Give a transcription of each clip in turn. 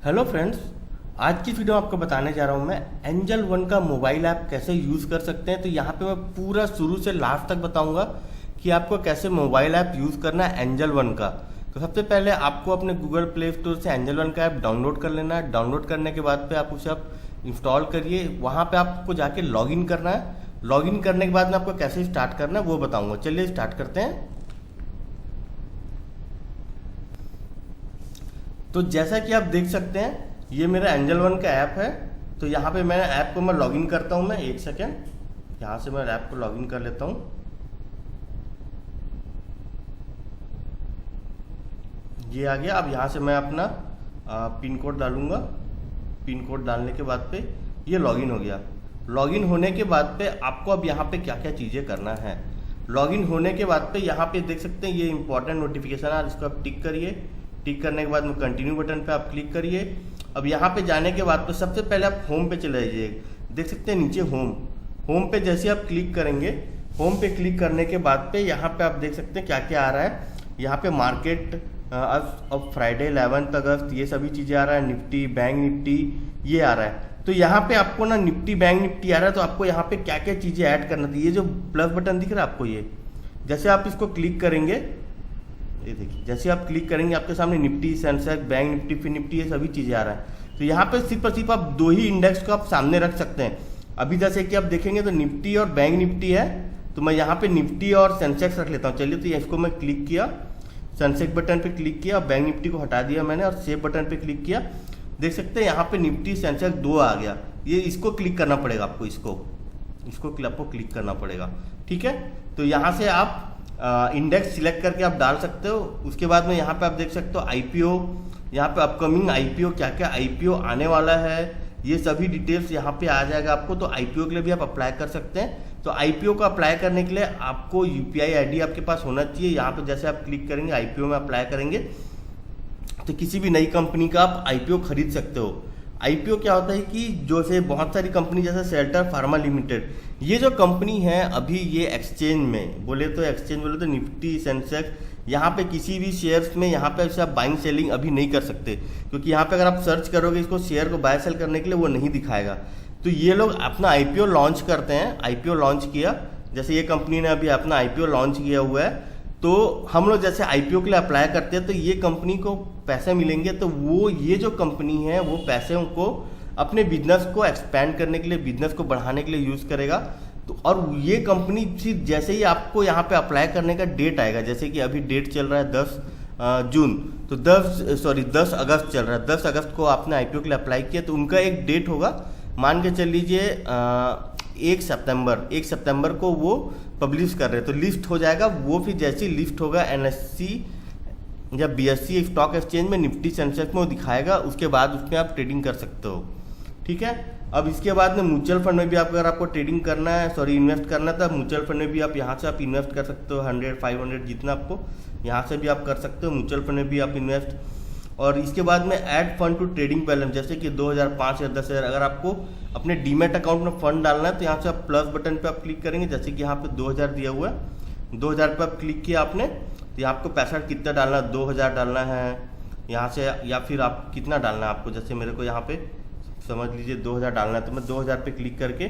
Hello friends, आज की video आपको बताने जा रहा हूँ मैं एंजल वन का मोबाइल ऐप कैसे यूज़ कर सकते हैं। तो यहाँ पे मैं पूरा शुरू से लास्ट तक बताऊँगा कि आपको कैसे मोबाइल ऐप यूज़ करना है एंजल वन का। तो सबसे पहले आपको अपने गूगल प्ले स्टोर से एंजल वन का ऐप डाउनलोड कर लेना है। डाउनलोड करने के बाद पे आप उसे आप इंस्टॉल करिए। वहाँ पे आपको जाके लॉगिन करना है। लॉगिन करने के बाद में आपको कैसे स्टार्ट करना है वो बताऊँगा। चलिए स्टार्ट करते हैं। तो जैसा कि आप देख सकते हैं ये मेरा एंजल वन का ऐप है। तो यहाँ पे मैं ऐप को मैं लॉगिन करता हूँ। मैं एक सेकेंड यहाँ से मैं ऐप को लॉगिन कर लेता हूँ। ये आ गया। अब यहाँ से मैं अपना पिन कोड डालूंगा। पिन कोड डालने के बाद पे ये लॉगिन हो गया। लॉगिन होने के बाद पे आपको अब यहाँ पे क्या क्या चीज़ें करना है। लॉगिन होने के बाद पे यहाँ पे देख सकते हैं ये इंपॉर्टेंट नोटिफिकेशन है, इसको आप टिक करिए। टिक करने के बाद में कंटिन्यू बटन पे आप क्लिक करिए। अब यहाँ पे जाने के बाद तो सबसे पहले आप होम पे चले जाइए। देख सकते हैं नीचे होम पे जैसे आप क्लिक करेंगे, होम पे क्लिक करने के बाद पे यहाँ पे आप देख सकते हैं क्या क्या आ रहा है। यहाँ पे मार्केट अब फ्राइडे 11 अगस्त ये सभी चीज़ें आ रहा है। निफ्टी, बैंक निफ्टी ये आ रहा है। तो यहाँ पे आपको ना निफ्टी, बैंक निफ्टी आ रहा है। तो आपको यहाँ पे क्या क्या चीज़ें ऐड करना थी। ये जो प्लस बटन दिख रहा है आपको, ये जैसे आप इसको क्लिक करेंगे, ये देखिए जैसे आप क्लिक करेंगे आपके सामने निफ्टी, सेंसेक्स, बैंक निफ्टी, फिर निफ्टी ये सभी चीज़ें आ रहा है। तो यहाँ पे सिर्फ और सिर्फ आप दो ही इंडेक्स को आप सामने रख सकते हैं। अभी जैसे कि आप देखेंगे तो निफ्टी और बैंक निफ्टी है। तो मैं यहाँ पे निफ्टी और सेंसेक्स रख लेता हूँ। चलिए, तो इसको मैं क्लिक किया, सेंसेक्स बटन पे क्लिक किया, बैंक निफ्टी को हटा दिया मैंने और सेव बटन पे क्लिक किया। देख सकते हैं यहाँ पे निफ्टी सेंसेक्स दो आ गया। ये इसको क्लिक करना पड़ेगा आपको, इसको आपको क्लिक करना पड़ेगा। ठीक है, तो यहाँ से आप इंडेक्स सिलेक्ट करके आप डाल सकते हो। उसके बाद में यहाँ पे आप देख सकते हो आईपीओ, यहाँ पे अपकमिंग आईपीओ, क्या क्या आईपीओ आने वाला है ये सभी डिटेल्स यहाँ पे आ जाएगा आपको। तो आईपीओ के लिए भी आप अप्लाई कर सकते हैं। तो आईपीओ को अप्लाई करने के लिए आपको यूपीआई आईडी आपके पास होना चाहिए। यहाँ पे जैसे आप क्लिक करेंगे आईपीओ में अप्लाई करेंगे तो किसी भी नई कंपनी का आप आईपीओ खरीद सकते हो। आईपीओ क्या होता है कि जो से बहुत सारी कंपनी जैसे शेल्टर फार्मा लिमिटेड, ये जो कंपनी है अभी ये एक्सचेंज में बोले तो निफ्टी, सेंसेक्स, यहाँ पे किसी भी शेयर्स में यहाँ पे आप बाइंग सेलिंग अभी नहीं कर सकते, क्योंकि यहाँ पे अगर आप सर्च करोगे इसको शेयर को बाय सेल करने के लिए वो नहीं दिखाएगा। तो ये लोग अपना आईपीओ लॉन्च करते हैं। आईपीओ लॉन्च किया, जैसे ये कंपनी ने अभी अपना आईपीओ लॉन्च किया हुआ है। तो हम लोग जैसे आईपीओ के लिए अप्लाई करते हैं तो ये कंपनी को पैसे मिलेंगे। तो वो ये जो कंपनी है वो पैसे उनको अपने बिजनेस को एक्सपैंड करने के लिए, बिजनेस को बढ़ाने के लिए यूज़ करेगा। तो और ये कंपनी फिर जैसे ही आपको यहाँ पे अप्लाई करने का डेट आएगा, जैसे कि अभी डेट चल रहा है 10 जून, तो 10 अगस्त चल रहा है। 10 अगस्त को आपने आईपीओ के लिए अप्लाई किया तो उनका एक डेट होगा, मान के चल लीजिए 1 सितंबर को वो पब्लिश कर रहे हैं। तो लिस्ट हो जाएगा वो। फिर जैसे ही लिस्ट होगा एनएससी या बीएससी स्टॉक एक्सचेंज में, निफ्टी सेंसेक्स में वो दिखाएगा। उसके बाद उसमें आप ट्रेडिंग कर सकते हो। ठीक है, अब इसके बाद में म्यूचुअल फंड में भी अगर आपको ट्रेडिंग करना है, इन्वेस्ट करना है, तो म्यूचुअल फंड में भी आप यहाँ से आप इन्वेस्ट कर सकते हो। 100, 500 जितना आपको यहाँ से भी आप कर सकते हो। म्यूचुअल फंड में भी आप इन्वेस्ट। और इसके बाद में add fund to trading balance, जैसे कि 2000, 5000, 10,000 अगर आपको अपने डीमेट अकाउंट में फंड डालना है तो यहाँ से आप प्लस बटन पे आप क्लिक करेंगे। जैसे कि यहाँ पे 2000 दिया हुआ है, 2000 पे आप क्लिक किया आपने, तो यहाँ आपको पैसा कितना डालना है, 2000 डालना है यहाँ से, या फिर आप कितना डालना है आपको। जैसे मेरे को यहाँ पे समझ लीजिए 2000 डालना है, तो मैं 2000 पे क्लिक करके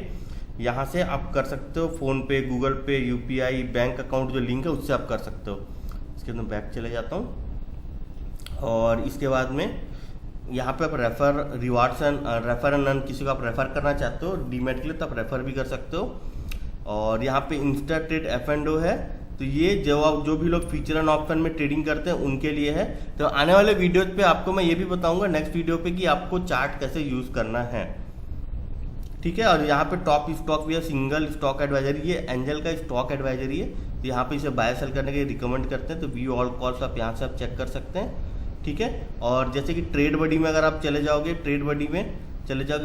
यहाँ से आप कर सकते हो। फ़ोन पे, गूगल पे, यूपीआई, बैंक अकाउंट जो लिंक है उससे आप कर सकते हो। इसके अंदर बैक चले जाता हूँ और इसके बाद में यहाँ पे आप रेफर एंड अर्न, किसी को आप रेफर करना चाहते हो डीमेट के लिए तो आप रेफर भी कर सकते हो। और यहाँ पे इंस्टा ट्रेड F&O है। तो ये जो भी लोग फ्यूचर एंड ऑप्शन में ट्रेडिंग करते हैं उनके लिए है। तो आने वाले वीडियोज पे आपको मैं ये भी बताऊंगा नेक्स्ट वीडियो पे कि आपको चार्ट कैसे यूज़ करना है। ठीक है, और यहाँ पे टॉप स्टॉक भी है, सिंगल स्टॉक एडवाइजरी, ये एंजल का स्टॉक एडवाइजरी है। तो यहाँ पे इसे बाय सेल करने के लिए रिकमेंड करते हैं। तो व्यू ऑल कॉल्स आप यहाँ से आप चेक कर सकते हैं। ठीक है, और जैसे कि ट्रेड बडी में अगर आप चले जाओगे,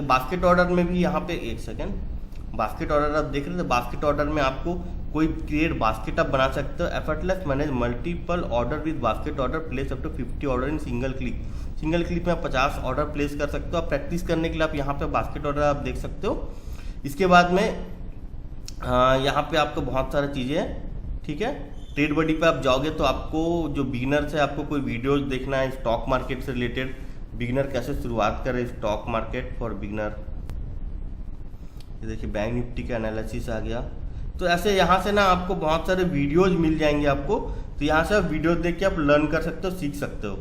बास्केट ऑर्डर में भी यहाँ पे एक सेकेंड, बास्केट ऑर्डर आप देख रहे थे। बास्केट ऑर्डर में आपको कोई क्रिएट बास्केट आप बना सकते हो। Effortless manage multiple order with basket order, place up to 50 order in single click में आप 50 ऑर्डर प्लेस कर सकते हो। आप प्रैक्टिस करने के लिए आप यहाँ पे बास्केट ऑर्डर आप देख सकते हो। इसके बाद में यहाँ पे आपको बहुत सारी चीज़ें हैं। ठीक है, ट्रेड बडी पे आप जाओगे तो आपको जो बिगिनर्स है, आपको कोई वीडियोज देखना है स्टॉक मार्केट से रिलेटेड बिगिनर कैसे शुरुआत करें स्टॉक मार्केट फॉर बिगिनर। ये देखिए बैंक निफ्टी का एनालिसिस आ गया। तो ऐसे यहाँ से ना आपको बहुत सारे वीडियोज मिल जाएंगे आपको, तो यहाँ से आप वीडियो देख के आप लर्न कर सकते हो, सीख सकते हो।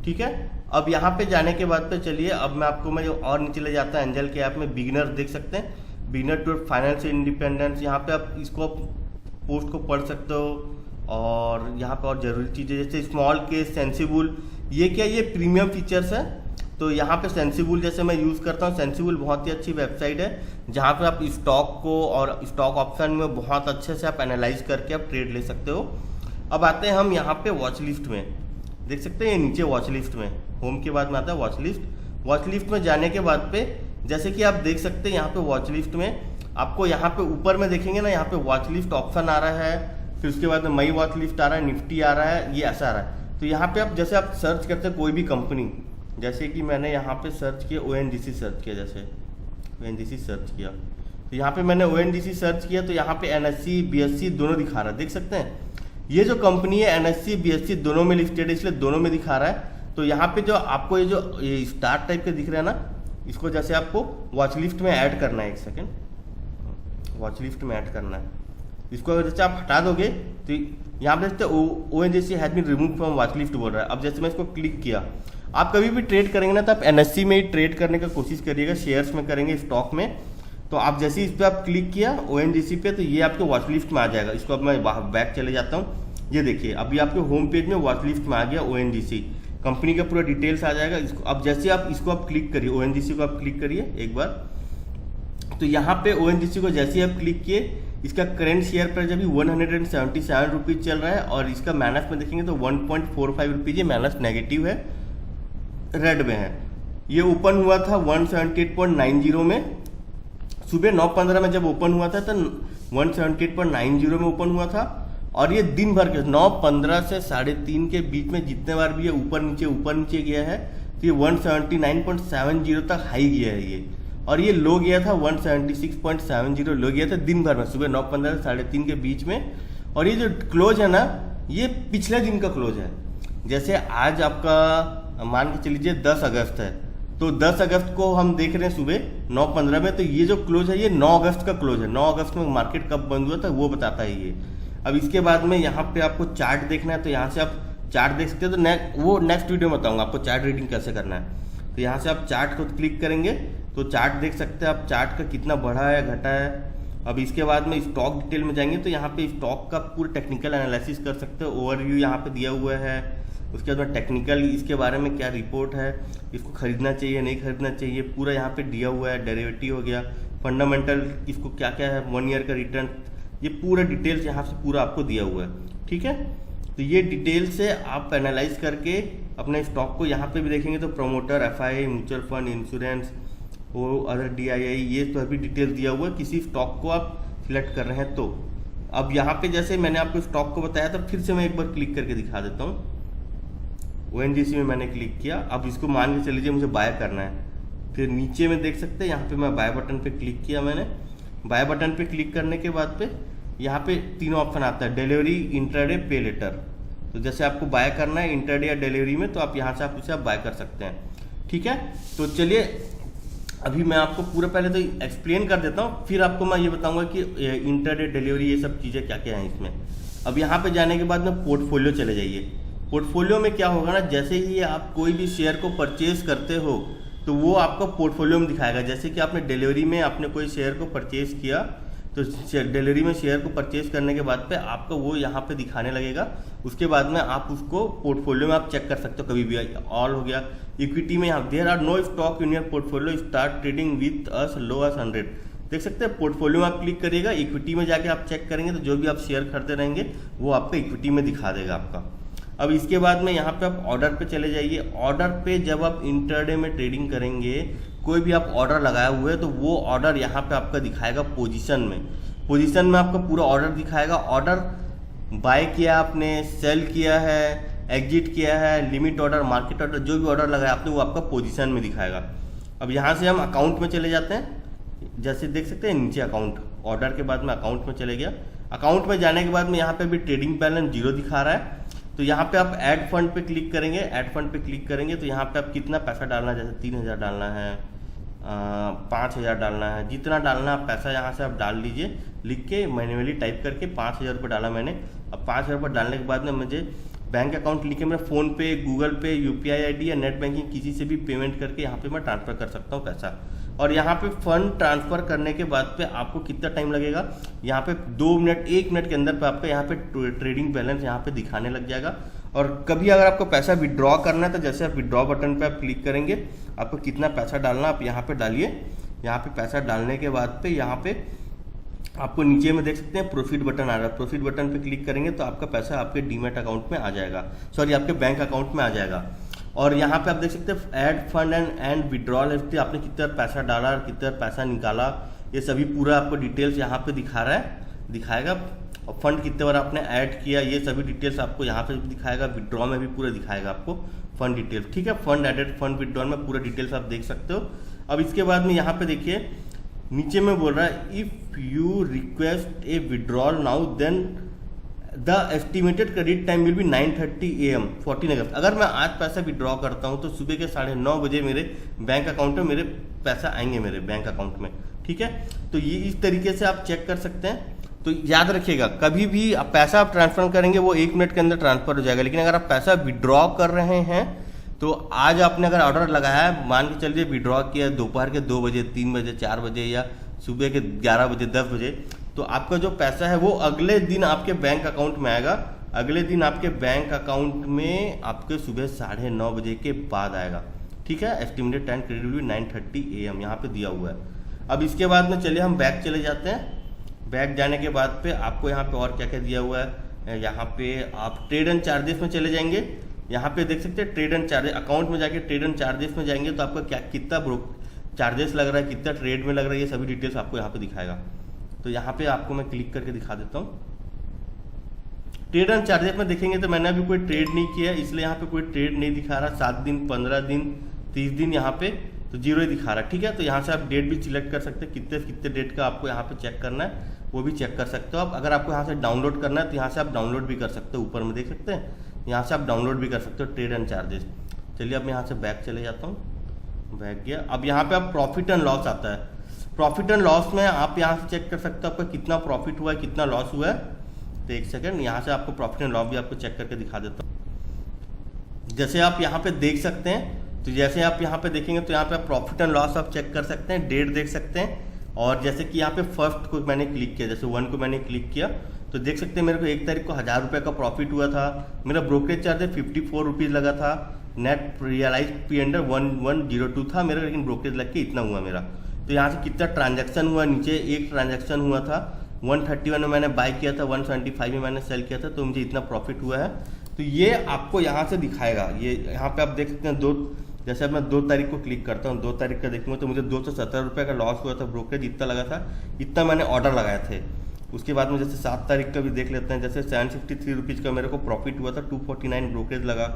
ठीक है, अब यहाँ पे जाने के बाद पे चलिए अब मैं आपको मैं जो और नीचे ले जाता है एंजल के ऐप में बिगिनर देख सकते हैं, बिगिनर टू फाइनेंशियल इंडिपेंडेंस। यहाँ पे आप इसको पोस्ट को पढ़ सकते हो। और यहाँ पे और ज़रूरी चीज़ें जैसे स्मॉल केस, सेंसिबल, ये क्या ये प्रीमियम फीचर्स है। तो यहाँ पे सेंसिबल जैसे मैं यूज़ करता हूँ, सेंसिबल बहुत ही अच्छी वेबसाइट है जहाँ पे आप स्टॉक को और स्टॉक ऑप्शन में बहुत अच्छे से आप एनालाइज करके आप ट्रेड ले सकते हो। अब आते हैं हम यहाँ पे वॉच लिस्ट में, देख सकते हैं ये नीचे वॉच लिस्ट में, होम के बाद में आता है वॉच लिस्ट। वॉच लिस्ट में जाने के बाद पे जैसे कि आप देख सकते हैं यहाँ पे वॉच लिस्ट में आपको यहाँ पे ऊपर में देखेंगे ना, यहाँ पे वॉच लिस्ट ऑप्शन आ रहा है, फिर उसके बाद में मई वॉच लिस्ट आ रहा है, निफ्टी आ रहा है, ये ऐसा आ रहा है। तो यहाँ पे आप जैसे आप सर्च करते हैं कोई भी कंपनी, जैसे कि मैंने यहाँ पे सर्च किया ONGC सर्च किया, जैसे ONGC सर्च किया तो यहाँ पे मैंने ONGC सर्च किया तो यहाँ पे NSE BSE दोनों दिखा रहा है, देख सकते हैं। ये जो कंपनी है NSE BSE दोनों में लिस्टेड है, इसलिए दोनों में दिखा रहा है। तो यहाँ पे जो आपको ये जो स्टार टाइप के दिख रहा है ना, इसको जैसे आपको वॉच लिस्ट में ऐड करना है, एक सेकेंड, वॉच लिस्ट में ऐड करना है। इसको अगर जैसे आप हटा दोगे तो यहाँ पे देखते ONGC has been remove from watch list बोल रहा है। अब जैसे मैं इसको क्लिक किया, आप कभी भी ट्रेड करेंगे ना तो आप NSE में ही ट्रेड करने का कोशिश करिएगा, शेयर्स में करेंगे, स्टॉक में। तो आप जैसे ही इस पर आप क्लिक किया ONGC पे तो ये आपके वॉच लिस्ट में आ जाएगा। इसको अब मैं बैक चले जाता हूँ, ये देखिए अभी आपके होम पेज में वॉच लिस्ट में आ गया ONGC, कंपनी का पूरा डिटेल्स आ जाएगा। इसको अब जैसे आप इसको आप क्लिक करिए, ONGC को आप क्लिक करिए एक बार, तो यहाँ पे ONGC को जैसे ही आप क्लिक किए, इसका करेंट शेयर प्राइस अभी 177 रुपीज़ चल रहा है और इसका माइनस में देखेंगे तो 1.45 रुपीज़ ये माइनस नेगेटिव है, रेड में है। ये ओपन हुआ था 178.90 में, सुबह 9:15 में जब ओपन हुआ था तो 178.90 में ओपन हुआ था। और ये दिन भर के 9:15 से 3:30 के बीच में जितने बार भी ये ऊपर नीचे गया है तो ये 179.70 तक हाई गया है ये, और ये लो गया था 176.70 लो गया था दिन भर में, सुबह 9:15 से 3:30 के बीच में। और ये जो क्लोज है ना, ये पिछले दिन का क्लोज है। जैसे आज आपका मान के चलिए 10 अगस्त है, तो 10 अगस्त को हम देख रहे हैं सुबह 9:15 में, तो ये जो क्लोज है ये 9 अगस्त का क्लोज है। 9 अगस्त में मार्केट कब बंद हुआ था वो बताता है ये। अब इसके बाद में यहाँ पे आपको चार्ट देखना है, तो यहाँ से आप चार्ट देख सकते हैं। तो वो नेक्स्ट वीडियो में बताऊंगा आपको चार्ट रीडिंग कैसे करना है। तो यहाँ से आप चार्ट को क्लिक करेंगे तो चार्ट देख सकते हैं आप, चार्ट का कितना बढ़ा है घटा है। अब इसके बाद में स्टॉक डिटेल में जाएंगे तो यहाँ पे स्टॉक का पूरा टेक्निकल एनालिसिस कर सकते हो, ओवरव्यू यहाँ पे दिया हुआ है। उसके बाद टेक्निकल इसके बारे में क्या रिपोर्ट है, इसको खरीदना चाहिए नहीं खरीदना चाहिए, पूरा यहाँ पे दिया हुआ है। डेरिवेटिव हो गया, फंडामेंटल इसको क्या क्या है, 1 ईयर का रिटर्न, ये पूरा डिटेल्स यहाँ से पूरा आपको दिया हुआ है। ठीक है, तो ये डिटेल से आप एनालाइज करके अपने स्टॉक को यहाँ पे भी देखेंगे तो promoter, FII, mutual fund, insurance, वो अदर DII, ये तो अभी डिटेल दिया हुआ है किसी स्टॉक को आप सिलेक्ट कर रहे हैं। तो अब यहाँ पे जैसे मैंने आपको स्टॉक को बताया था, फिर से मैं एक बार क्लिक करके दिखा देता हूँ। ONGC में मैंने क्लिक किया, अब इसको मान के चलिए मुझे बाय करना है। फिर नीचे में देख सकते हैं यहाँ पे मैं बाय बटन पे क्लिक किया। मैंने बाय बटन पे क्लिक करने के बाद पे यहाँ पे तीनों ऑप्शन आता है, डिलीवरी, इंट्राडे, पे लेटर। तो जैसे आपको बाय करना है इंट्राडे या डिलीवरी में, तो आप यहाँ से आप उसे आप बाय कर सकते हैं। ठीक है, तो चलिए अभी मैं आपको पूरा पहले तो एक्सप्लेन कर देता हूँ, फिर आपको मैं ये बताऊंगा कि इंट्राडे, डिलीवरी, ये सब चीज़ें क्या क्या हैं इसमें। अब यहाँ पे जाने के बाद में पोर्टफोलियो चले जाइए। पोर्टफोलियो में क्या होगा ना, जैसे ही आप कोई भी शेयर को परचेज करते हो तो वो आपको पोर्टफोलियो में दिखाएगा। जैसे कि आपने डिलीवरी में आपने कोई शेयर को परचेज किया, तो डिलीवरी में शेयर को परचेज करने के बाद पे आपको वो यहाँ पे दिखाने लगेगा। उसके बाद में आप उसको पोर्टफोलियो में आप चेक कर सकते हो कभी भी। ऑल हो गया, इक्विटी में यहाँ there are no stock in your portfolio, start trading with as low as 100। देख सकते हैं पोर्टफोलियो में आप क्लिक करिएगा, इक्विटी में जाके आप चेक करेंगे तो जो भी आप शेयर खरीदते रहेंगे वो आपको इक्विटी में दिखा देगा आपका। अब इसके बाद में यहाँ पे आप ऑर्डर पे चले जाइए। ऑर्डर पे जब आप इंटरडे में ट्रेडिंग करेंगे, कोई भी आप ऑर्डर लगाए हुए हैं तो वो ऑर्डर यहाँ पे आपका दिखाएगा पोजीशन में। पोजीशन में आपका पूरा ऑर्डर दिखाएगा। ऑर्डर बाय किया आपने, सेल किया है, एग्जिट किया है, लिमिट ऑर्डर, मार्केट ऑर्डर, जो भी ऑर्डर लगाया आपने वो आपका पोजीशन में दिखाएगा। अब यहाँ से हम अकाउंट में चले जाते हैं। जैसे देख सकते हैं नीचे अकाउंट, ऑर्डर के बाद में अकाउंट में चले गया। अकाउंट में जाने के बाद में यहाँ पे भी ट्रेडिंग बैलेंस 0 दिखा रहा है। तो यहाँ पे आप ऐड फंड पे क्लिक करेंगे। ऐड फंड पे क्लिक करेंगे तो यहाँ पे आप कितना पैसा डालना है, जैसे 3,000 डालना है, 5,000 डालना है, जितना डालना है पैसा यहाँ से आप डाल लीजिए। लिख के मैन्युअली टाइप करके 5,000 रुपये डाला मैंने। अब 5,000 रुपये डालने के बाद में मुझे बैंक अकाउंट लिख के मैं फ़ोन पे, गूगल पे, UPI ID या नेट बैंकिंग किसी से भी पेमेंट करके यहाँ पे मैं ट्रांसफ़र कर सकता हूँ पैसा। और यहाँ पे फंड ट्रांसफ़र करने के बाद पे आपको कितना टाइम लगेगा, यहाँ पे 2 मिनट 1 मिनट के अंदर पे आपका यहाँ पे ट्रेडिंग बैलेंस यहाँ पे दिखाने लग जाएगा। और कभी अगर आपको पैसा विड्रॉ करना है तो जैसे आप विड्रॉ बटन पे आप क्लिक करेंगे, आपको कितना पैसा डालना आप यहाँ पे डालिए। यहाँ पे पैसा डालने के बाद पे यहाँ पे आपको नीचे में देख सकते हैं प्रोसीड बटन आ रहा है। प्रोसीड बटन पे क्लिक करेंगे तो आपका पैसा आपके डीमैट अकाउंट में आ जाएगा, सॉरी आपके बैंक अकाउंट में आ जाएगा। और यहाँ पे आप देख सकते हैं add fund and withdrawal history, आपने कितना पैसा डाला और कितना पैसा निकाला, ये सभी पूरा आपको डिटेल्स यहाँ पे दिखा रहा है, दिखाएगा। और फंड कितने बार आपने ऐड किया, ये सभी डिटेल्स आपको यहाँ पे दिखाएगा। विड्रॉ में भी पूरा दिखाएगा आपको फंड डिटेल्स, ठीक है। फंड एडेड, फंड विड्रॉल में पूरा डिटेल्स आप देख सकते हो। अब इसके बाद में यहाँ पे देखिए नीचे में बोल रहा है if you request a withdrawal now then the estimated credit time will be 9:30 AM 14 August. अगर मैं आज पैसा विड्रॉ करता हूँ तो सुबह के 9:30 बजे मेरे बैंक अकाउंट में मेरे पैसा आएंगे मेरे बैंक अकाउंट में, ठीक है। तो ये इस तरीके से आप चेक कर सकते हैं। तो याद रखिएगा कभी भी आप पैसा आप ट्रांसफर करेंगे वो 1 मिनट के अंदर ट्रांसफर हो जाएगा। लेकिन अगर आप पैसा विड्रॉ कर रहे हैं तो आज आपने अगर ऑर्डर लगाया है, मान के चलिए विड्रॉ किया दोपहर के 2 बजे, 3 बजे, 4 बजे या सुबह के 11 बजे, 10 बजे, तो आपका जो पैसा है वो अगले दिन आपके बैंक अकाउंट में आएगा। अगले दिन आपके बैंक अकाउंट में आपके सुबह 9:30 बजे के बाद आएगा, ठीक है। Estimated time credit will be 9:30 AM यहाँ पे दिया हुआ है। अब इसके बाद में चलिए हम बैक चले जाते हैं। बैक जाने के बाद पे आपको यहाँ पे और क्या क्या दिया हुआ है, यहाँ पे आप ट्रेड एंड चार्जेस में चले जाएंगे। यहाँ पे देख सकते हैं ट्रेड एंड चार्जेस, अकाउंट में जाके ट्रेड एंड चार्जेस में जाएंगे तो आपका क्या कितना चार्जेस लग रहा है, कितना ट्रेड में लग रहा है, ये सभी डिटेल्स आपको यहाँ पे दिखाएगा। तो यहाँ पे आपको मैं क्लिक करके दिखा देता हूँ। ट्रेड एंड चार्जेस में देखेंगे तो मैंने अभी कोई ट्रेड नहीं किया, इसलिए यहाँ पे कोई ट्रेड नहीं दिखा रहा। 7 दिन, 15 दिन, 30 दिन यहाँ पे तो 0 ही दिखा रहा है, ठीक है। तो यहाँ से आप डेट भी सिलेक्ट कर सकते हैं, कितने डेट का आपको यहाँ पे चेक करना है वो भी चेक कर सकते हो आप। अगर आपको यहाँ से डाउनलोड करना है तो यहाँ से आप डाउनलोड भी कर सकते हो, ऊपर में देख सकते हैं, यहाँ से आप डाउनलोड भी कर सकते हो ट्रेड एंड चार्जेस। चलिए अब मैं यहाँ से बैक चले जाता हूँ। बैक गया। अब यहाँ पे आप प्रॉफिट एंड लॉस आता है। प्रॉफिट एंड लॉस में आप यहाँ से चेक कर सकते हो आपका कितना प्रॉफिट हुआ है, कितना लॉस हुआ है। तो एक सेकंड, यहाँ से आपको प्रॉफिट एंड लॉस भी आपको चेक करके दिखा देता हूँ। जैसे आप यहाँ पे देख सकते हैं, तो जैसे आप यहाँ पे देखेंगे तो यहाँ पे आप प्रॉफिट एंड लॉस आप चेक कर सकते हैं, डेट देख सकते हैं। और जैसे कि यहाँ पे फर्स्ट को मैंने क्लिक किया, जैसे 1 को मैंने क्लिक किया तो देख सकते हैं मेरे को 1 तारीख को 1000 रुपये का प्रॉफिट हुआ था। मेरा ब्रोकरेज चार्ज 54 रुपीज़ लगा था। नेट रियलाइज पी अंडर 1102 था मेरा, लेकिन ब्रोकरेज लग के इतना हुआ मेरा। तो यहाँ से कितना ट्रांजैक्शन हुआ, नीचे एक ट्रांजैक्शन हुआ था 131 में मैंने बाय किया था, 175 में मैंने सेल किया था, तो मुझे इतना प्रॉफिट हुआ है। तो ये आपको यहाँ से दिखाएगा। ये यहाँ पे आप देख सकते हैं जैसे अब मैं 2 तारीख को क्लिक करता हूँ, 2 तारीख का देखूंगा तो मुझे 217 रुपये का लॉस हुआ था। ब्रोकरेज इतना लगा था, इतना मैंने ऑर्डर लगाए थे। उसके बाद में जैसे 7 तारीख का भी देख लेते हैं, जैसे 753 रुपीज़ का मेरे को प्रॉफिट हुआ था, 249 ब्रोकरेज लगा।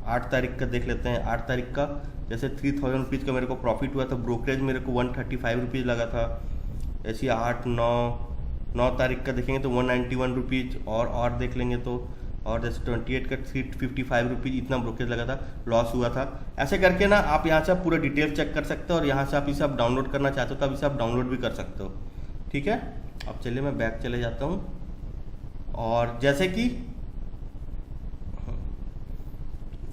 8 तारीख का देख लेते हैं, 8 तारीख का जैसे 3000 रुपीज़ का मेरे को प्रॉफिट हुआ था, ब्रोकरेज मेरे को 135 रुपीज़ लगा था। ऐसे 8, 9 तारीख का देखेंगे तो 191 रुपीज़ और देख लेंगे तो, और जैसे 28 का 355 रुपीज़ इतना ब्रोकरेज लगा था, लॉस हुआ था। ऐसे करके ना आप यहाँ से पूरा डिटेल चेक कर सकते हो, और यहाँ से आप इसे आप डाउनलोड करना चाहते हो तो आप इसे आप डाउनलोड भी कर सकते हो, ठीक है। अब चलिए मैं बैक चले जाता हूँ। और जैसे कि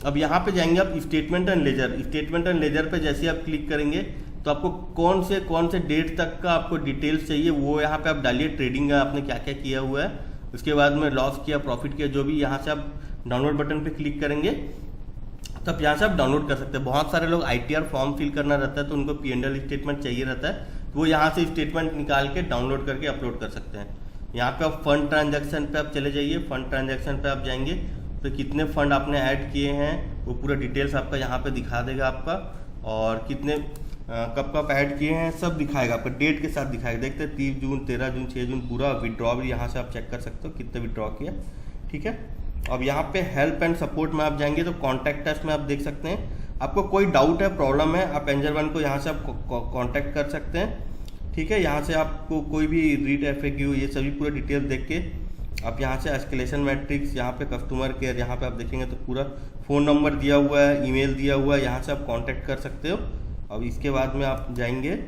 अब यहाँ पे जाएंगे आप statement and ledger. Statement and ledger पे जैसे आप क्लिक करेंगे तो आपको कौन से डेट तक का आपको डिटेल्स चाहिए वो यहाँ पे आप डालिए। ट्रेडिंग का आपने क्या क्या किया हुआ है, उसके बाद में लॉस किया, प्रॉफिट किया, जो भी। यहाँ से आप डाउनलोड बटन पे क्लिक करेंगे तो आप यहाँ से आप डाउनलोड कर सकते हैं। बहुत सारे लोग ITR फॉर्म फिल करना रहता है तो उनको P&L स्टेटमेंट चाहिए रहता है, तो वो यहाँ से स्टेटमेंट निकाल के डाउनलोड करके अपलोड कर सकते हैं। यहाँ पे आप फंड ट्रांजैक्शन पे आप चले जाइए। फंड ट्रांजैक्शन पे आप जाएंगे तो कितने फंड आपने ऐड किए हैं वो पूरा डिटेल्स आपका यहाँ पे दिखा देगा आपका, और कितने कब कब ऐड किए हैं सब दिखाएगा आपका, डेट के साथ दिखाएगा। देखते हैं 30 जून, 13 जून, 6 जून, पूरा विड्रॉ भी यहाँ से आप चेक कर सकते हो कितने विड्रॉ किया, ठीक है। अब यहाँ पे हेल्प एंड सपोर्ट में आप जाएंगे तो कॉन्टैक्ट अस में आप देख सकते हैं, आपको कोई डाउट है, प्रॉब्लम है, आप एंजल वन को यहाँ से आप कॉन्टैक्ट कर सकते हैं, ठीक है। यहाँ से आपको कोई भी रीड FAQ ये सभी पूरा डिटेल देख के आप यहाँ से एस्केलेशन मैट्रिक्स, यहाँ पे कस्टमर केयर, यहाँ पे आप देखेंगे तो पूरा फ़ोन नंबर दिया हुआ है, ईमेल दिया हुआ है, यहाँ से आप कांटेक्ट कर सकते हो। अब इसके बाद में आप जाएंगे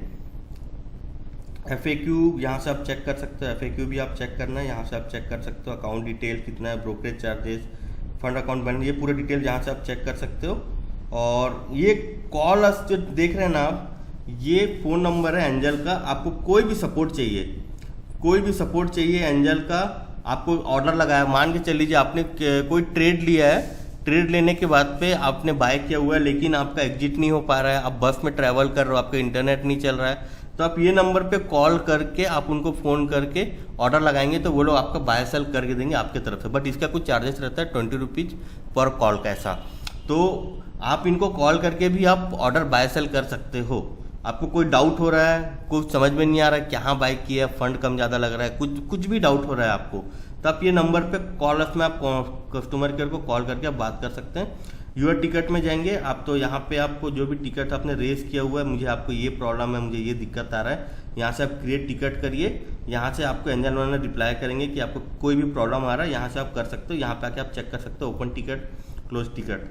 FAQ, यहाँ से आप चेक कर सकते हो, FAQ भी आप चेक करना है, यहाँ से आप चेक कर सकते हो अकाउंट डिटेल कितना है, brokerage charges, fund account balance, ये पूरा डिटेल यहाँ से आप चेक कर सकते हो। और ये कॉल अस जो देख रहे हैं ना आप, ये फ़ोन नंबर है एंजल का। आपको कोई भी सपोर्ट चाहिए, कोई भी सपोर्ट चाहिए एंजल का, आपको ऑर्डर लगाया, मान के चल लीजिए आपने कोई ट्रेड लिया है, ट्रेड लेने के बाद पे आपने बाय किया हुआ है लेकिन आपका एग्जिट नहीं हो पा रहा है, आप बस में ट्रैवल कर रहे हो, आपका इंटरनेट नहीं चल रहा है, तो आप ये नंबर पे कॉल करके आप उनको फ़ोन करके ऑर्डर लगाएंगे तो वो लोग आपका बाय सेल करके देंगे आपके तरफ से। बट इसका कुछ चार्जेस रहता है 20 रुपीज़ पर कॉल का ऐसा। तो आप इनको कॉल करके भी आप ऑर्डर बाय सेल कर सकते हो। आपको कोई डाउट हो रहा है, कुछ समझ में नहीं आ रहा है, कहाँ बाय किया, फंड कम ज़्यादा लग रहा है, कुछ भी डाउट हो रहा है आपको, तो आप ये नंबर पे कॉल में आप कस्टमर केयर को कॉल करके आप बात कर सकते हैं। यूर टिकट में जाएंगे आप, तो यहाँ पे आपको जो भी टिकट आपने रेस किया हुआ है, मुझे आपको ये प्रॉब्लम है, मुझे ये दिक्कत आ रहा है, यहाँ से आप क्रिएट टिकट करिए। यहाँ से आपको एंजल वाले रिप्लाई करेंगे कि आपको कोई भी प्रॉब्लम आ रहा है, यहाँ से आप कर सकते हो, यहाँ पे आके आप चेक कर सकते हो ओपन टिकट, क्लोज टिकट।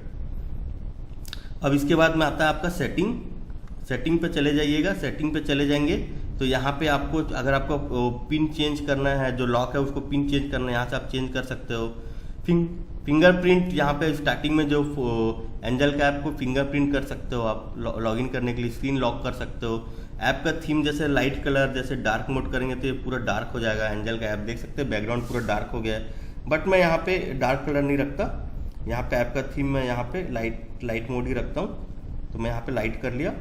अब इसके बाद में आता है आपका सेटिंग पे चले जाइएगा। सेटिंग पे चले जाएंगे तो यहाँ पे आपको, अगर आपको पिन चेंज करना है, जो लॉक है उसको पिन चेंज करना है, यहाँ से आप चेंज कर सकते हो। फिंगरप्रिंट, यहाँ पे स्टार्टिंग में जो एंजल का ऐप को फिंगरप्रिंट कर सकते हो आप लॉगिन करने के लिए, स्क्रीन लॉक कर सकते हो। ऐप का थीम जैसे लाइट कलर, जैसे डार्क मोड करेंगे तो ये पूरा डार्क हो जाएगा। एंजल का ऐप देख सकते हैं, बैकग्राउंड पूरा डार्क हो गया है, बट मैं यहाँ पे डार्क कलर नहीं रखता। यहाँ पे ऐप का थीम मैं यहाँ पे लाइट मोड ही रखता हूँ, तो मैं यहाँ पे लाइट कर लिया।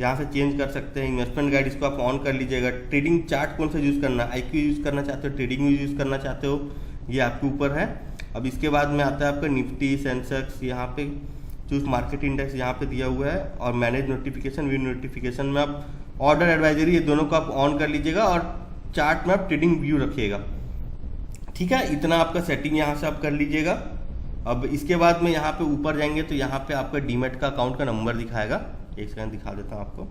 यहाँ से चेंज कर सकते हैं। इन्वेस्टमेंट गाइड, इसको आप ऑन कर लीजिएगा। ट्रेडिंग चार्ट कौन सा यूज़ करना है, IQ यूज़ करना चाहते हो, ट्रेडिंग यूज़ करना चाहते हो, ये आपके ऊपर है। अब इसके बाद में आता है आपका निफ्टी, सेंसेक्स, यहाँ पे चूज मार्केट इंडेक्स यहाँ पे दिया हुआ है, और मैनेज नोटिफिकेशन, व्यू नोटिफिकेशन में आप ऑर्डर एडवाइजरी, ये दोनों को आप ऑन कर लीजिएगा, और चार्ट में आप ट्रेडिंग व्यू रखिएगा। ठीक है, इतना आपका सेटिंग यहाँ से आप कर लीजिएगा। अब इसके बाद में यहाँ पे ऊपर जाएंगे तो यहाँ पे आपका डीमैट का अकाउंट का नंबर दिखाएगा। एक सेकंड दिखा देता हूँ आपको।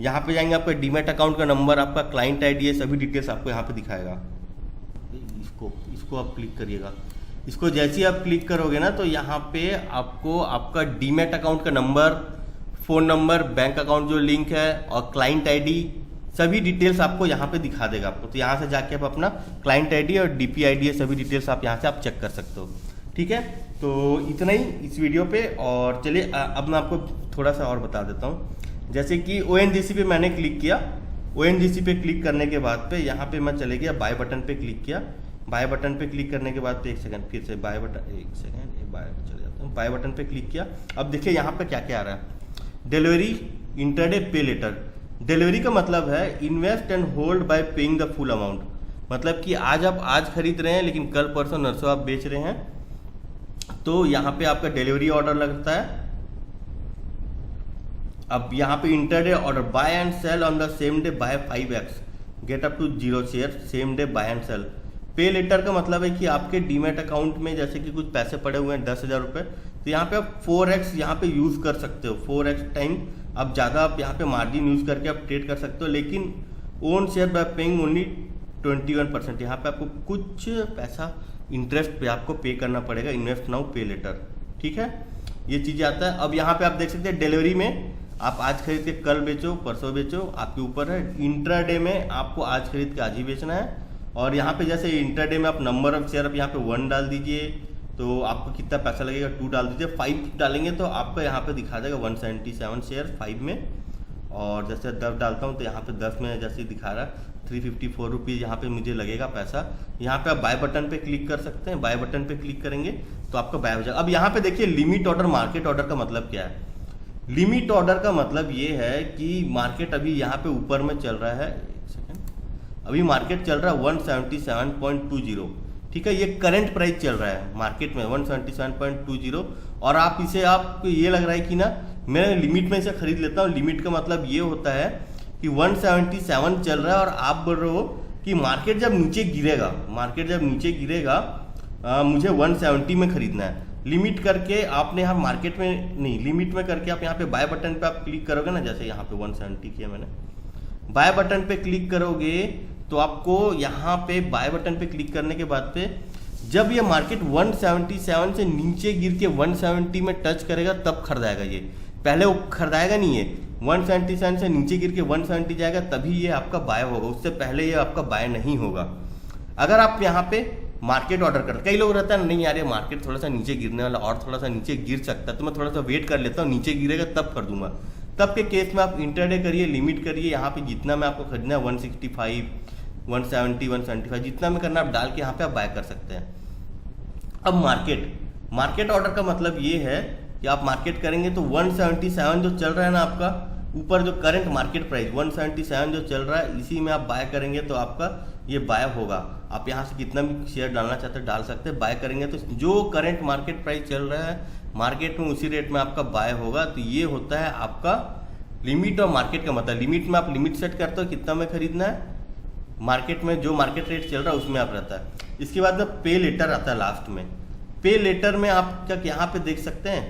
यहाँ पे जाएंगे, आपका डीमैट अकाउंट का नंबर, आपका क्लाइंट ID, सभी डिटेल्स आपको यहाँ पे दिखाएगा। इसको आप क्लिक करिएगा। इसको जैसे ही आप क्लिक करोगे ना, तो यहाँ पे आपको आपका डीमैट अकाउंट का number, phone number, bank account जो लिंक है, और क्लाइंट ID, सभी डिटेल्स आपको यहाँ पे दिखा देगा आपको। तो यहाँ से जाके आप अपना क्लाइंट ID और DP ID, सभी डिटेल्स आप यहाँ से आप चेक कर सकते हो। ठीक है, तो इतना ही इस वीडियो पे। और चलिए अब मैं आपको थोड़ा सा और बता देता हूँ। जैसे कि ONGC पे मैंने क्लिक किया, ONGC पे क्लिक करने के बाद पे यहाँ पे मैं चले गया, बाय बटन पे क्लिक किया। बाय बटन पे क्लिक करने के बाद, एक सेकंड फिर से बाय बटन, एक सेकंड बाय चले जाता हूँ। बाय बटन पे क्लिक किया। अब देखिए यहाँ पे क्या क्या आ रहा है। डिलीवरी इंटरडे पे लेटर। डिलीवरी का मतलब है invest and hold by paying the full amount. मतलब कि आज खरीद रहे हैं लेकिन कल परसों नरसों आप बेच रहे हैं, तो यहाँ पे आपका डिलीवरी ऑर्डर लगता है। अब यहाँ पे intraday order, buy and sell on the same day, buy 5x, get up to 0 share, same day buy and sell. Pay later का मतलब है कि आपके डीमैट अकाउंट में जैसे कि कुछ पैसे पड़े हुए हैं 10,000 रुपये, तो यहाँ पे आप 4x यहाँ पे यूज़ कर सकते हो। 4x टाइम आप ज़्यादा आप यहाँ पे मार्जिन यूज़ करके आप ट्रेड कर सकते हो, लेकिन own share bye paying only 21%। यहाँ पे आपको कुछ पैसा इंटरेस्ट पे आपको पे करना पड़ेगा, इन्वेस्ट नाउ पे लेटर। ठीक है, ये चीज़ें आता है। अब यहाँ पे आप देख सकते हैं डिलीवरी में आप आज खरीद के कल बेचो, परसों बेचो, आपके ऊपर है। इंट्राडे में आपको आज खरीद के आज ही बेचना है। और यहाँ पे जैसे इंट्राडे में आप नंबर ऑफ शेयर, आप यहाँ पे 1 डाल दीजिए तो आपको कितना पैसा लगेगा, 2 डाल दीजिए। 5 डालेंगे तो आपको यहाँ पे दिखा देगा 177 शेयर 5 में। और जैसे 10 डालता हूँ तो यहाँ पे 10 में जैसे दिखा रहा है 354 रुपीज़ यहाँ पे मुझे लगेगा पैसा। यहाँ पे आप बाय बटन पे क्लिक कर सकते हैं। बाय बटन पे क्लिक करेंगे तो आपका बाय हो जाएगा। अब यहाँ पे देखिए लिमिट ऑर्डर, मार्केट ऑर्डर का मतलब क्या है। लिमिट ऑर्डर का मतलब ये है कि मार्केट अभी यहाँ पे ऊपर में चल रहा है, एक सेकेंड, अभी मार्केट चल रहा है 177.20। ठीक है, ये करंट प्राइस चल रहा है मार्केट में 177.20। और आप इसे, आपको ये लग रहा है कि ना मैं लिमिट में इसे खरीद लेता हूँ। लिमिट का मतलब ये होता है कि 177 चल रहा है और आप बोल रहे हो कि मार्केट जब नीचे गिरेगा, मुझे 170 में खरीदना है। लिमिट करके आपने यहाँ मार्केट में नहीं, लिमिट में करके आप यहाँ पे बाय बटन पे आप क्लिक करोगे ना, जैसे यहाँ पे 170 किया मैंने, बाय बटन पे क्लिक करोगे तो आपको यहाँ पे बाय बटन पे क्लिक करने के बाद पे जब ये मार्केट 177 से नीचे गिर के 170 में टच करेगा तब खरीदाएगा। ये पहले वो खरीदाएगा नहीं है, 177 से नीचे गिर के 170 जाएगा तभी ये आपका बाय होगा, उससे पहले ये आपका बाय नहीं होगा। अगर आप यहाँ पे मार्केट ऑर्डर करते, कई लोग रहता है नहीं यार ये मार्केट थोड़ा सा नीचे गिरने वाला और थोड़ा सा नीचे गिर सकता है तो मैं थोड़ा सा वेट कर लेता हूँ, नीचे गिरेगा तब खरीदूंगा। तब के केस में आप इंटरडे करिए, लिमिट करिए, यहाँ पे जितना में आपको खरीदना है 165, 170, 175 जितना में करना आप डाल के यहाँ पे आप बाय कर सकते हैं। अब मार्केट ऑर्डर का मतलब ये है कि आप मार्केट करेंगे तो 177 जो चल रहा है ना आपका ऊपर, जो करंट मार्केट प्राइस 177 जो चल रहा है इसी में आप बाय करेंगे तो आपका ये बाय होगा। आप यहाँ से कितना भी शेयर डालना चाहते हैं डाल सकते हैं। बाय करेंगे तो जो करंट मार्केट प्राइस चल रहा है मार्केट में उसी रेट में आपका बाय होगा। तो ये होता है आपका लिमिट और मार्केट का मतलब। लिमिट में आप लिमिट सेट करते हो कितना में खरीदना है, मार्केट में जो मार्केट रेट चल रहा है उसमें आप रहता है। इसके बाद में पे लेटर आता है लास्ट में। पे लेटर में आप क्या यहाँ पे देख सकते हैं,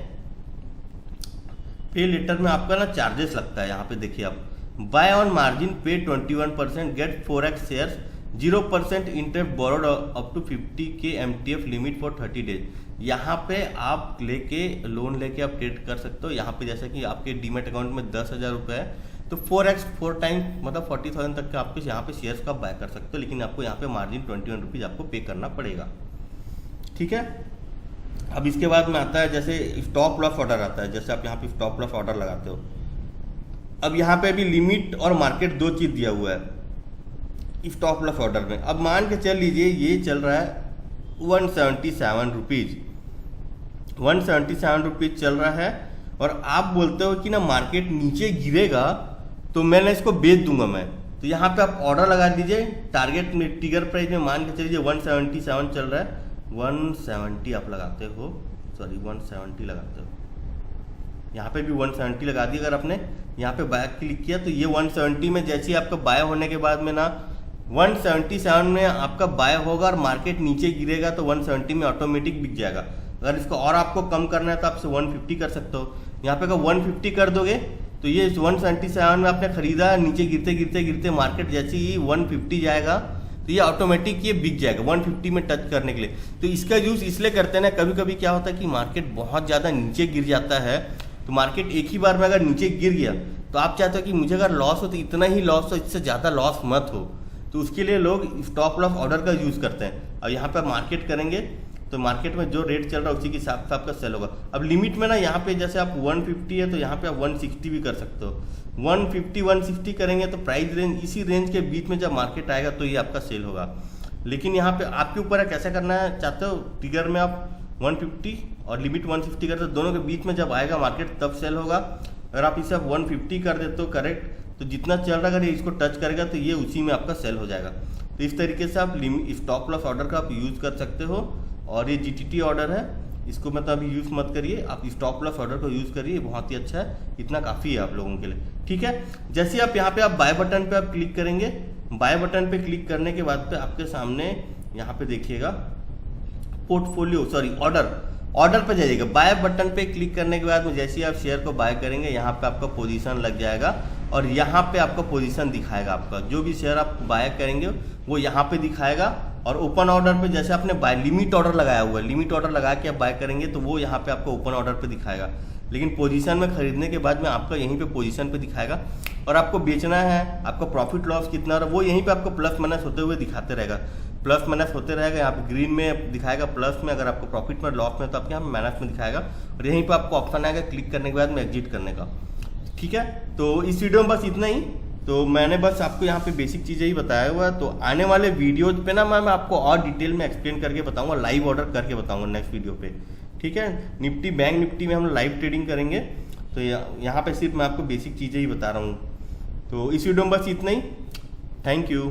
पे लेटर में आपका ना चार्जेस लगता है। यहाँ पे देखिए आप, बाय ऑन मार्जिन पे 21%, get 4x shares, 0% interest borrowed up to 50K MTF limit for 30 days. यहाँ पे आप लोन लेके आप ट्रेड कर सकते हो। यहाँ पे जैसे कि आपके डीमेट अकाउंट में 10,000 रुपये है तो 4 टाइम मतलब 40,000 तक के आपके यहाँ पे शेयर्स का बाय कर सकते हो, लेकिन आपको यहाँ पे मार्जिन 21 रुपीज़ आपको पे करना पड़ेगा। ठीक है। अब इसके बाद में आता है जैसे स्टॉप लॉस ऑर्डर आता है, जैसे आप यहाँ पे स्टॉप लॉस ऑर्डर लगाते हो। अब यहाँ पे अभी लिमिट और मार्केट दो चीज़ दिया हुआ है स्टॉप लॉस ऑर्डर में। अब मान के चल लीजिए ये चल रहा है 177 रुपीज़, 177 रुपीज़ चल रहा है और आप बोलते हो कि ना मार्केट नीचे गिरेगा तो मैंने इसको बेच दूंगा मैं। तो यहाँ पे आप ऑर्डर लगा दीजिए, टारगेट में टिगर प्राइस में मान के चलिए 177 चल रहा है, 170 आप लगाते हो, सॉरी 170 लगाते हो। यहाँ पे भी 170 लगा दी। अगर आपने यहाँ पे बाय क्लिक किया तो ये 170 में जैसे ही आपका बाय होने के बाद में ना 177 में आपका बाय होगा और मार्केट नीचे गिरेगा तो 170 में ऑटोमेटिक बिक जाएगा। अगर इसको और आपको कम करना है तो आप 150 कर सकते हो। यहाँ पे अगर 150 कर दोगे तो ये 177 में आपने खरीदा, नीचे गिरते गिरते गिरते मार्केट जैसे ही 150 जाएगा तो ये ऑटोमेटिक ये बिक जाएगा 150 में टच करने के लिए। तो इसका यूज़ इसलिए करते हैं ना, कभी कभी क्या होता है कि मार्केट बहुत ज़्यादा नीचे गिर जाता है तो मार्केट एक ही बार में अगर नीचे गिर गया तो आप चाहते हो कि मुझे अगर लॉस हो तो इतना ही लॉस हो, इससे ज़्यादा लॉस मत हो। तो उसके लिए लोग स्टॉप लॉस ऑर्डर का यूज़ करते हैं। और यहाँ पर मार्केट करेंगे तो मार्केट में जो रेट चल रहा है उसी के हिसाब से आपका सेल होगा। अब लिमिट में ना यहाँ पे जैसे आप 150 है तो यहाँ पे आप 160 भी कर सकते हो। 150 160 करेंगे तो प्राइस रेंज इसी रेंज के बीच में जब मार्केट आएगा तो ये आपका सेल होगा। लेकिन यहाँ पे आपके ऊपर है कैसे करना है चाहते हो। टिगर में आप 150 और लिमिट 160 करते हो, दोनों के बीच में जब आएगा मार्केट तब सेल होगा। अगर आप इसे 150 कर देते हो करेक्ट तो जितना चल रहा है अगर ये इसको टच करेगा तो ये उसी में आपका सेल हो जाएगा। तो इस तरीके से आप स्टॉप लॉस ऑर्डर का आप यूज़ कर सकते हो। और ये GTT ऑर्डर है, इसको मतलब अभी यूज़ मत करिए, आप स्टॉप लॉस ऑर्डर को यूज़ करिए, बहुत ही अच्छा है, इतना काफ़ी है आप लोगों के लिए। ठीक है। जैसे आप यहाँ पे आप बाय बटन पे आप क्लिक करेंगे, बाय बटन पे क्लिक करने के बाद पे आपके सामने यहाँ पे देखिएगा पोर्टफोलियो सॉरी ऑर्डर पे जाइएगा। बाय बटन पे क्लिक करने के बाद में जैसे ही आप शेयर को बाय करेंगे यहाँ पे आपका पोजीशन लग जाएगा और यहाँ पे आपका पोजीशन दिखाएगा। आपका जो भी शेयर आप बाय करेंगे वो यहाँ पे दिखाएगा। और ओपन ऑर्डर पे जैसे आपने बाय लिमिट ऑर्डर लगाया हुआ है, लिमिट ऑर्डर लगा के आप बाय करेंगे तो वो यहाँ पे आपको ओपन ऑर्डर पे दिखाएगा। लेकिन पोजीशन में खरीदने के बाद में आपका यहीं पे पोजीशन पे दिखाएगा। और आपको बेचना है, आपका प्रॉफिट लॉस कितना हो रहा है वो यहीं पे आपको प्लस माइनस होते हुए दिखाते रहेगा। प्लस माइनस होते रहेगा, यहाँ पे ग्रीन में दिखाएगा प्लस में, अगर आपको प्रॉफिट में लॉस में तो आपके यहाँ माइनस में दिखाएगा। और यहीं पर आपको ऑप्शन आएगा क्लिक करने के बाद में एग्जिट करने का। ठीक है। तो इस वीडियो में बस इतना ही। तो मैंने बस आपको यहाँ पे बेसिक चीज़ें ही बताया हुआ है। तो आने वाले वीडियोज पे ना मैं आपको और डिटेल में एक्सप्लेन करके बताऊंगा, लाइव ऑर्डर करके बताऊंगा नेक्स्ट वीडियो पे। ठीक है। निफ्टी बैंक निफ्टी में हम लाइव ट्रेडिंग करेंगे। तो यहाँ पे सिर्फ मैं आपको बेसिक चीज़ें ही बता रहा हूँ। तो इस वीडियो में बस इतना ही। Thank you.